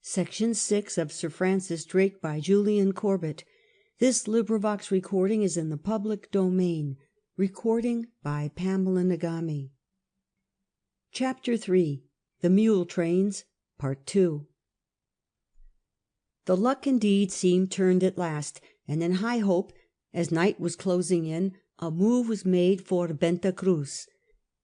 Section 6 of Sir Francis Drake by Julian Corbett. This recording is in the public domain. Chapter 3. The Mule Trains, Part 2. The luck indeed seemed turned at last, and in high hope, as night was closing in, a move was made for Venta Cruz.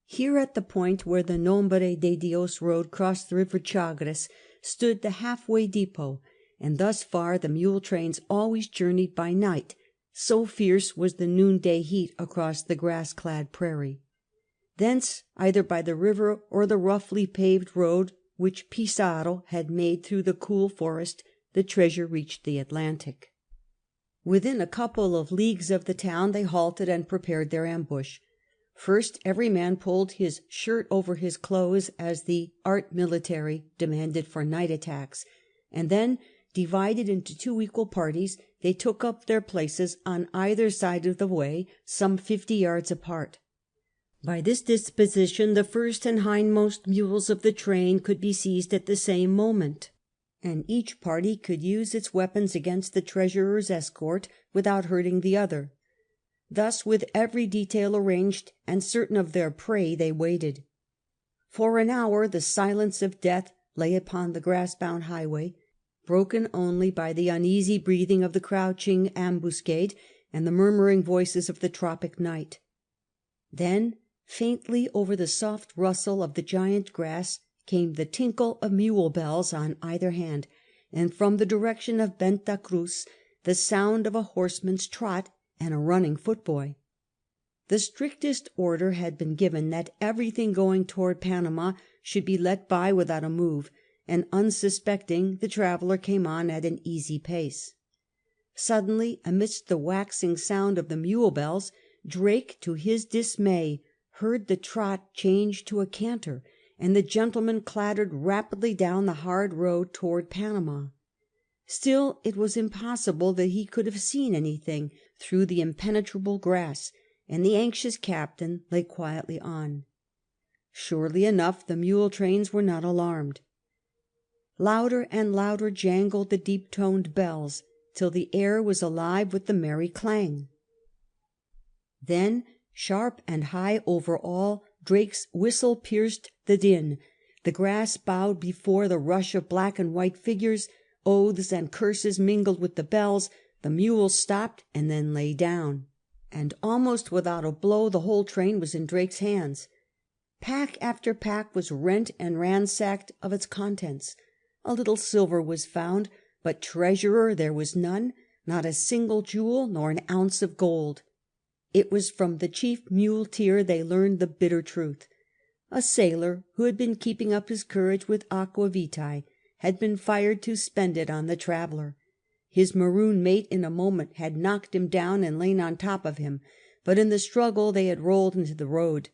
Here, at the point where the Nombre de Dios road crossed the river Chagres, stood the half-way depot, and thus far the mule trains always journeyed by night, so fierce was the noonday heat across the grass-clad prairie. Thence, either by the river or the roughly paved road which Pizarro had made through the cool forest, the treasure reached the Atlantic. Within a couple of leagues of the town they halted and prepared their ambush. First, every man pulled his shirt over his clothes, as the art military demanded for night attacks, and then, divided into two equal parties, they took up their places on either side of the way, some 50 yards apart. By this disposition the first and hindmost mules of the train could be seized at the same moment, and each party could use its weapons against the treasurer's escort without hurting the other. Thus, with every detail arranged and certain of their prey, they waited. For an hour the silence of death lay upon the grass-bound highway, broken only by the uneasy breathing of the crouching ambuscade and the murmuring voices of the tropic night. Then, faintly over the soft rustle of the giant grass, came the tinkle of mule bells on either hand, and from the direction of Venta Cruz the sound of a horseman's trot and a running footboy. The strictest order had been given that everything going toward Panama should be let by without a move, and unsuspecting the traveller came on at an easy pace. Suddenly, amidst the waxing sound of the mule bells, Drake, to his dismay, heard the trot change to a canter, and the gentleman clattered rapidly down the hard road toward Panama. Still, it was impossible that he could have seen anything through the impenetrable grass, and the anxious captain lay quietly on. Surely enough, the mule trains were not alarmed. Louder and louder jangled the deep-toned bells, till the air was alive with the merry clang. Then, sharp and high over all, Drake's whistle pierced the din. The grass bowed before the rush of black and white figures. Oaths and curses mingled with the bells. The mules stopped and then lay down, and almost without a blow the whole train was in Drake's hands. Pack after pack was rent and ransacked of its contents. A little silver was found, but treasurer there was none, not a single jewel nor an ounce of gold. It was from the chief muleteer they learned the bitter truth. A sailor, who had been keeping up his courage with aqua vitae, had been fired to spend it on the traveller. His maroon mate in a moment had knocked him down and lain on top of him, but in the struggle they had rolled into the road.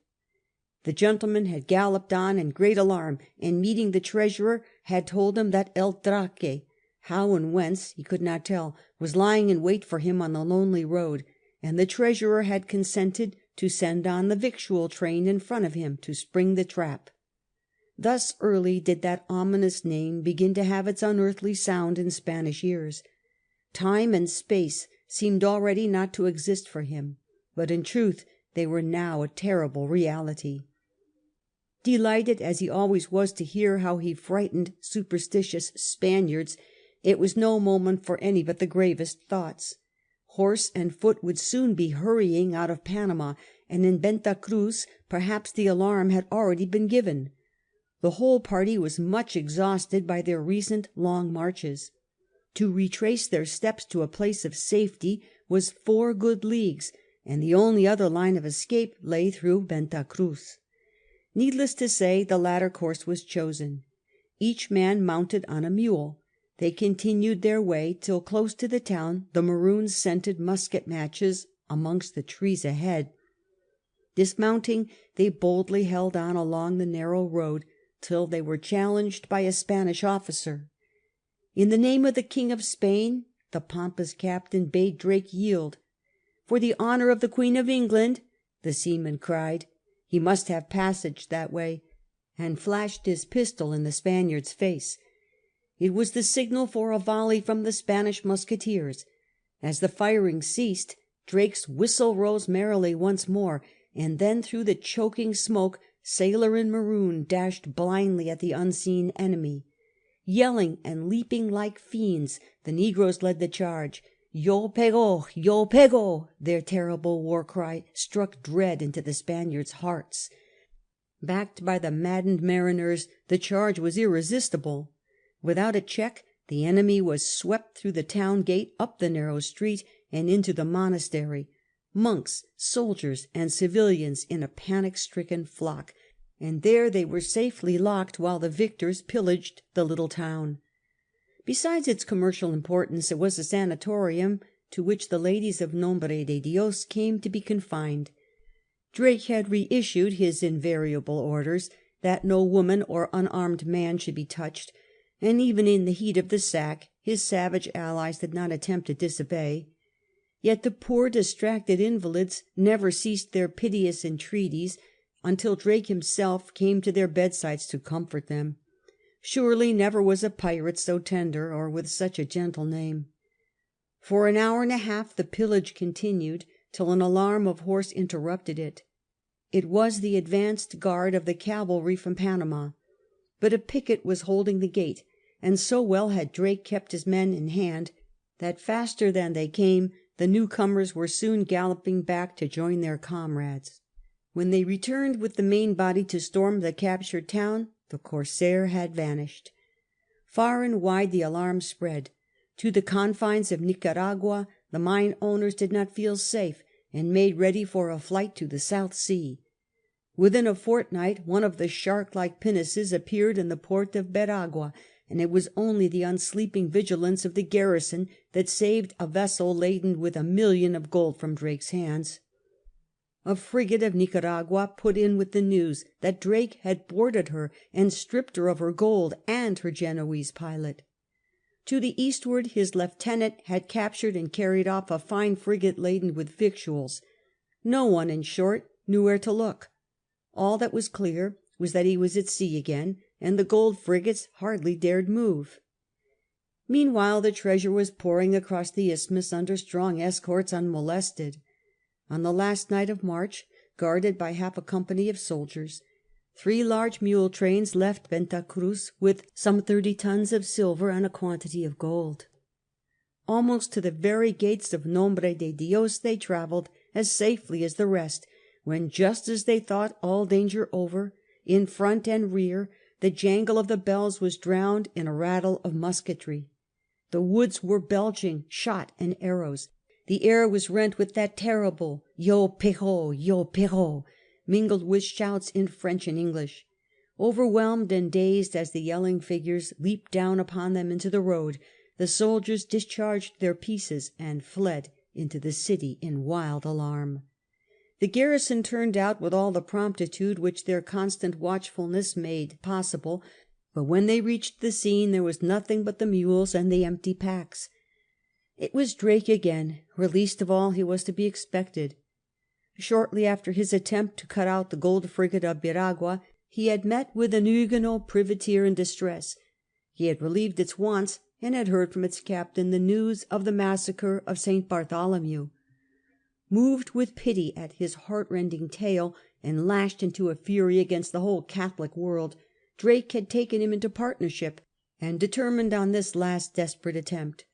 The gentleman had galloped on in great alarm, and meeting the treasurer had told him that El Draque, how and whence he could not tell, was lying in wait for him on the lonely road, and the treasurer had consented to send on the victual train in front of him to spring the trap. Thus early did that ominous name begin to have its unearthly sound in Spanish ears. Time and space seemed already not to exist for him, but in truth they were now a terrible reality. Delighted as he always was to hear how he frightened superstitious Spaniards, it was no moment for any but the gravest thoughts. Horse and foot would soon be hurrying out of Panama, and in Venta Cruz perhaps the alarm had already been given. The whole party was much exhausted by their recent long marches. To retrace their steps to a place of safety was 4 good leagues, and the only other line of escape lay through Venta Cruz. Needless to say, the latter course was chosen. Each man mounted on a mule. They continued their way till close to the town, the maroon-scented musket matches amongst the trees ahead. Dismounting, they boldly held on along the narrow road till they were challenged by a Spanish officer. In the name of the King of Spain, the pompous captain bade Drake yield. For the honour of the Queen of England, the seaman cried, he must have passage that way, and flashed his pistol in the Spaniard's face. It was the signal for a volley from the Spanish musketeers. As the firing ceased, Drake's whistle rose merrily once more, and then through the choking smoke sailor in maroon dashed blindly at the unseen enemy. Yelling and leaping like fiends, the negroes led the charge. Yo pego, yo pego, their terrible war cry struck dread into the Spaniards' hearts. Backed by the maddened mariners, the charge was irresistible. Without a check, the enemy was swept through the town gate, up the narrow street, and into the monastery, monks, soldiers, and civilians in a panic-stricken flock, and there they were safely locked while the victors pillaged the little town. Besides its commercial importance, it was a sanatorium to which the ladies of Nombre de Dios came to be confined. Drake had reissued his invariable orders that no woman or unarmed man should be touched, and even in the heat of the sack his savage allies did not attempt to disobey. Yet the poor distracted invalids never ceased their piteous entreaties until Drake himself came to their bedsides to comfort them. Surely never was a pirate so tender or with such a gentle name. For an hour and a half the pillage continued, till an alarm of horse interrupted it. It was the advanced guard of the cavalry from Panama, but a picket was holding the gate, and so well had Drake kept his men in hand that faster than they came the newcomers were soon galloping back to join their comrades. When they returned with the main body to storm the captured town, the corsair had vanished. Far and wide the alarm spread. To the confines of Nicaragua the mine owners did not feel safe, and made ready for a flight to the South Sea. Within a fortnight one of the shark-like pinnaces appeared in the port of Veragua, and it was only the unsleeping vigilance of the garrison that saved a vessel laden with 1 million of gold from Drake's hands. A frigate of Nicaragua put in with the news that Drake had boarded her and stripped her of her gold and her Genoese pilot. To the eastward his lieutenant had captured and carried off a fine frigate laden with victuals. No one, in short, knew where to look. All that was clear was that he was at sea again, and the gold frigates hardly dared move. Meanwhile the treasure was pouring across the isthmus under strong escorts unmolested. On the last night of March, guarded by half a company of soldiers, 3 large mule trains left Venta Cruz with some 30 tons of silver and a quantity of gold. Almost to the very gates of Nombre de Dios they travelled, as safely as the rest, when, just as they thought all danger over, in front and rear the jangle of the bells was drowned in a rattle of musketry. The woods were belching shot and arrows. The air was rent with that terrible "Yo Perro," mingled with shouts in French and English. Overwhelmed and dazed as the yelling figures leaped down upon them into the road, the soldiers discharged their pieces and fled into the city in wild alarm. The garrison turned out with all the promptitude which their constant watchfulness made possible, but when they reached the scene there was nothing but the mules and the empty packs. It was Drake again, released of all he was to be expected. Shortly after his attempt to cut out the gold frigate of Veragua, he had met with an Huguenot privateer in distress. He had relieved its wants, and had heard from its captain the news of the massacre of St. Bartholomew. Moved with pity at his heartrending tale, and lashed into a fury against the whole Catholic world, Drake had taken him into partnership, and determined on this last desperate attempt.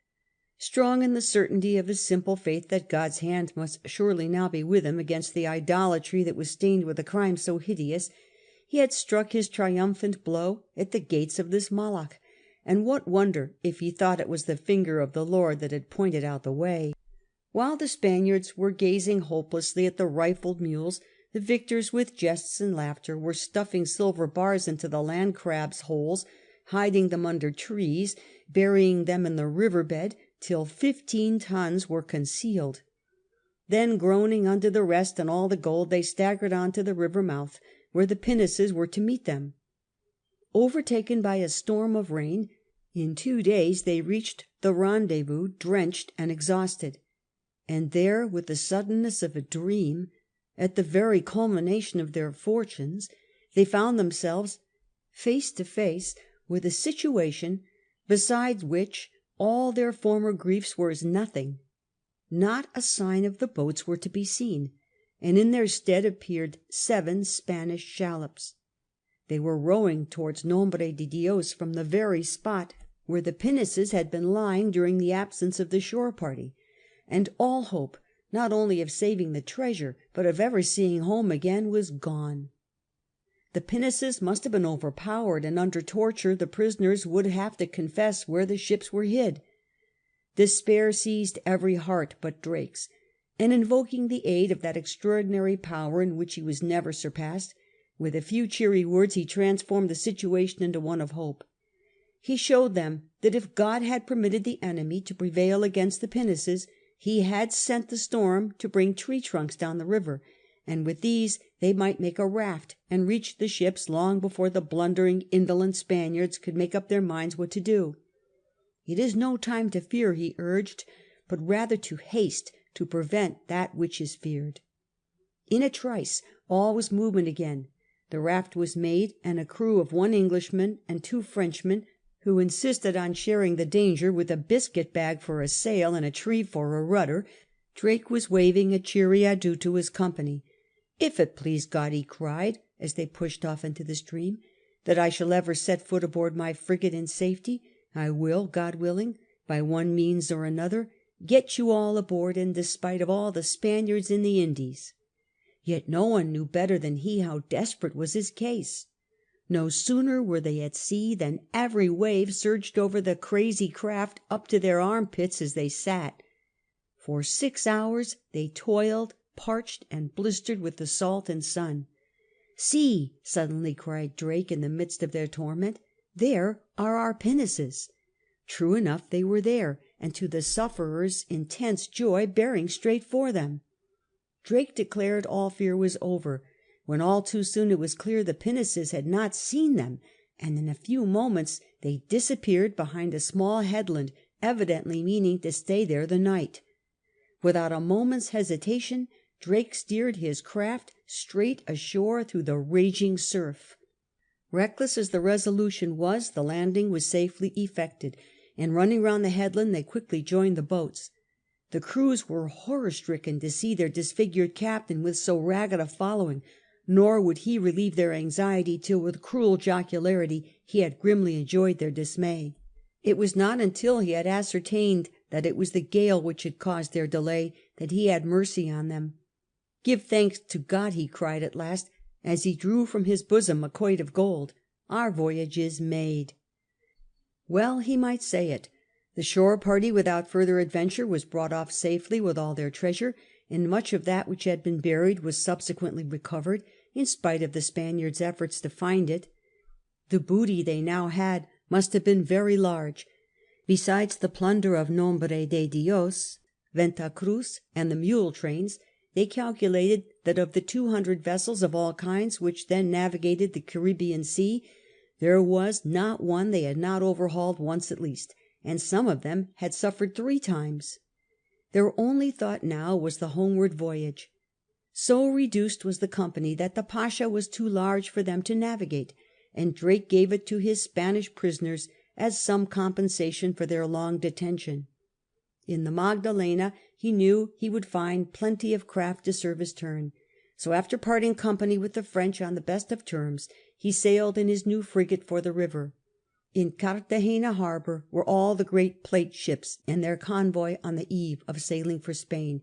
Strong in the certainty of his simple faith that God's hand must surely now be with him against the idolatry that was stained with a crime so hideous, he had struck his triumphant blow at the gates of this Moloch, and what wonder if he thought it was the finger of the Lord that had pointed out the way. While the Spaniards were gazing hopelessly at the rifled mules, the victors, with jests and laughter, were stuffing silver bars into the land crabs' holes, hiding them under trees, burying them in the river bed, till 15 tons were concealed. Then, groaning under the rest and all the gold, they staggered on to the river mouth, where the pinnaces were to meet them. Overtaken by a storm of rain, in 2 days they reached the rendezvous, drenched and exhausted. And there, with the suddenness of a dream, at the very culmination of their fortunes, they found themselves face to face with a situation besides which all their former griefs were as nothing. Not a sign of the boats were to be seen, and in their stead appeared 7 Spanish shallops. They were rowing towards Nombre de Dios from the very spot where the pinnaces had been lying during the absence of the shore party, and all hope not only of saving the treasure but of ever seeing home again was gone. The pinnaces must have been overpowered, and under torture the prisoners would have to confess where the ships were hid. Despair seized every heart but Drake's, and invoking the aid of that extraordinary power in which he was never surpassed, with a few cheery words he transformed the situation into one of hope. He showed them that if God had permitted the enemy to prevail against the pinnaces, he had sent the storm to bring tree trunks down the river, and with these they might make a raft and reach the ships long before the blundering, indolent Spaniards could make up their minds what to do. It is no time to fear, he urged, but rather to haste to prevent that which is feared. In a trice all was movement again. The raft was made, and a crew of 1 Englishman and 2 Frenchmen, who insisted on sharing the danger, with a biscuit bag for a sail and a tree for a rudder. Drake was waving a cheery adieu to his company. "If it please God," he cried, as they pushed off into the stream, "that I shall ever set foot aboard my frigate in safety, I will, God willing, by one means or another, get you all aboard, in despite of all the Spaniards in the Indies." Yet no one knew better than he how desperate was his case. No sooner were they at sea than every wave surged over the crazy craft up to their armpits as they sat. For 6 hours they toiled, parched and blistered with the salt and sun. "See," suddenly cried Drake in the midst of their torment, "there are our pinnaces." True enough, they were there, and to the sufferers' intense joy bearing straight for them. Drake declared all fear was over, when all too soon it was clear the pinnaces had not seen them, and in a few moments they disappeared behind a small headland, evidently meaning to stay there the night. Without a moment's hesitation Drake steered his craft straight ashore through the raging surf. Reckless as the Resolution was, the landing was safely effected, and running round the headland they quickly joined the boats. The crews were horror-stricken to see their disfigured captain with so ragged a following, nor would he relieve their anxiety till with cruel jocularity he had grimly enjoyed their dismay. It was not until he had ascertained that it was the gale which had caused their delay that he had mercy on them. "Give thanks to God," he cried at last, as he drew from his bosom a quoit of gold, "our voyage is made." Well he might say it. The shore party without further adventure was brought off safely with all their treasure, and much of that which had been buried was subsequently recovered, in spite of the Spaniards' efforts to find it. The booty they now had must have been very large. Besides the plunder of Nombre de Dios, Venta Cruz, and the mule trains, they calculated that of the 200 vessels of all kinds which then navigated the Caribbean Sea, there was not one they had not overhauled once at least, and some of them had suffered 3 times. Their only thought now was the homeward voyage. So reduced was the company that the Pasha was too large for them to navigate, and Drake gave it to his Spanish prisoners as some compensation for their long detention. In the Magdalena he knew he would find plenty of craft to serve his turn, so after parting company with the French on the best of terms, he sailed in his new frigate for the river. In Cartagena harbour were all the great plate ships and their convoy on the eve of sailing for Spain,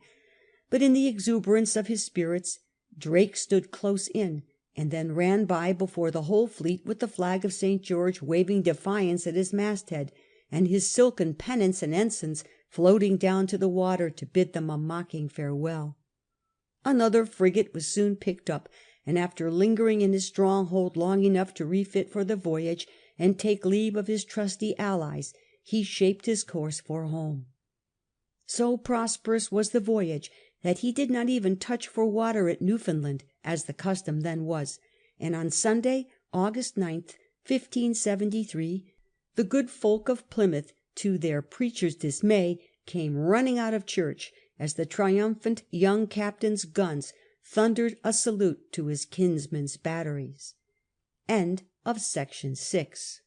but in the exuberance of his spirits Drake stood close in, and then ran by before the whole fleet with the flag of St. George waving defiance at his masthead, and his silken pennants and ensigns floating down to the water to bid them a mocking farewell. Another frigate was soon picked up, and after lingering in his stronghold long enough to refit for the voyage and take leave of his trusty allies, he shaped his course for home. So prosperous was the voyage that he did not even touch for water at Newfoundland, as the custom then was, and on Sunday, August 9th, 1573, the good folk of Plymouth, to their preacher's dismay, came running out of church as the triumphant young captain's guns thundered a salute to his kinsman's batteries. End of Section 6.